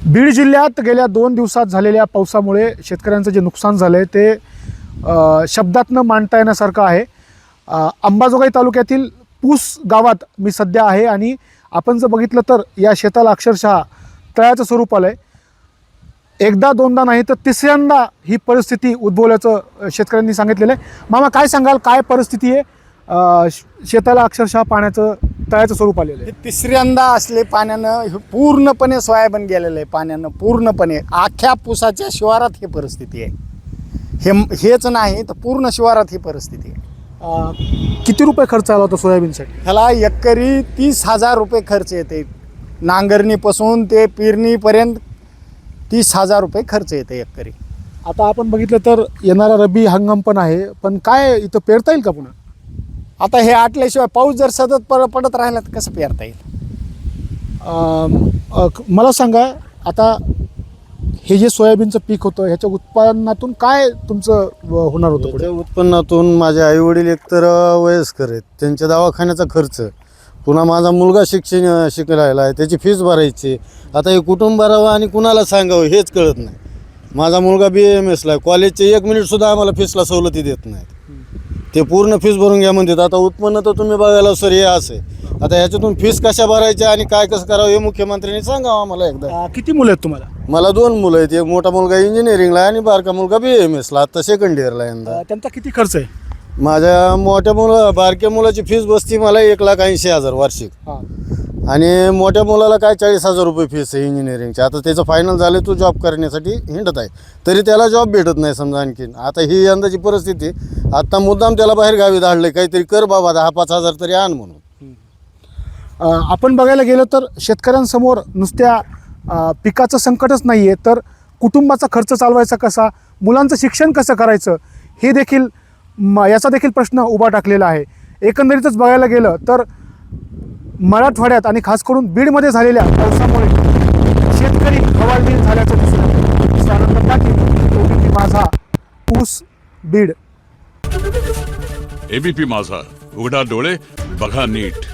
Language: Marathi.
बीड जिल्ह्यात गेल्या 2 दिवसात झालेल्या पावसामुळे शेतकऱ्यांचं जे नुकसान झालं आहे ते शब्दात न मांडता येण्यासारखं आहे. अंबाजोगाई तालुक्यातील पूस गावात मी सध्या आहे आणि आपण जर बघितलं तर या शेताला अक्षरशः तळ्याचं स्वरूप आलं आहे. एकदा दोनदा नाही तर तिसऱ्यांदा ही परिस्थिती उद्भवल्याचं शेतकऱ्यांनी सांगितलेलं आहे. मामा काय सांगाल, काय परिस्थिती आहे? शेताला अक्षरशः पाण्याचं तळ्याचं स्वरूप आलेलं आहे. तिसऱ्यांदा असले पाण्यानं हे पूर्णपणे सोयाबीन गेलेलं आहे. पाण्यानं पूर्णपणे अख्ख्या पुसाच्या शिवारात ही परिस्थिती आहे. हेच नाही तर पूर्ण शिवारात ही परिस्थिती आहे. किती रुपये खर्च आला होता सोयाबीनसाठी? ह्याला एकरी 30,000 रुपये खर्च येते. नांगरणीपासून ते पेरणीपर्यंत 30,000 रुपये खर्च येते एकरी. आता आपण बघितलं तर येणारा रब्बी हंगाम पण आहे, पण काय इथं पेरता येईल का पुन्हा? आता हे आटल्याशिवाय पाऊस जर सतत पडत राहिला तर कसं पेरता येईल? मला सांगा, आता हे जे सोयाबीनचं पीक होतं ह्याच्या उत्पन्नातून काय तुमचं होणार होतं पुढे? त्या उत्पन्नातून माझे आईवडील एकतर वयस्कर आहेत, त्यांच्या दवाखान्याचा खर्च, पुन्हा माझा मुलगा शिकायला आहे, त्याची फीस भरायची. आता हे कुटुंब भरावं आणि कुणाला सांगावं हेच कळत नाही. माझा मुलगा BAMS ला आहे, कॉलेजचे 1 मिनिटसुद्धा आम्हाला फीसला सवलती देत नाहीत. ते पूर्ण फीस भरून घ्या म्हणतात. आता उत्पन्न तर तुम्ही बघायला सर हे असं आहे. आता ह्याच्यातून फीस कशा भरायच्या आणि काय कसं करावं हे मुख्यमंत्र्यांनी सांगावं आम्हाला एकदा. किती मुलं आहेत तुम्हाला? मला 2 मुलं आहेत. एक मोठा मुलगा इंजिनिअरिंगला आहे आणि बारका मुलगा BAMS ला, आता सेकंड इयरला यंदा. त्यांचा किती खर्च आहे? माझ्या बारक्या मुलाची फीस बसती मला 1,80,000 वार्षिक, आणि मोठ्या मुलाला काय 40,000 रुपये फीस आहे इंजिनिअरिंगची. आता त्याचं फायनल झालं, तो जॉब करण्यासाठी हिंडत आहे, तरी त्याला जॉब भेटत नाही समजा. आणखीन आता ही यंदाची परिस्थिती. आता मुद्दाम त्याला बाहेर गावी धाडलं, काहीतरी कर बाबा 10-5 हजार तरी आण म्हणून. आपण बघायला गेलं तर शेतकऱ्यांसमोर नुसत्या पिकाचं संकटच नाही आहे, तर कुटुंबाचा खर्च चालवायचा कसा, मुलांचं शिक्षण कसं करायचं हे देखील याचा देखील प्रश्न उभा टाकलेला आहे. एकंदरीतच बघायला गेलं तर मराठवाड्यात आणि खास करून बीडमध्ये झालेल्या पावसामुळे शेतकरी हवालदिल झाल्याचं दिसून येतं. त्यानंतर पाटील, माझा, पूस, बीड. ABP माझा, उघडा डोळे बघा नीट.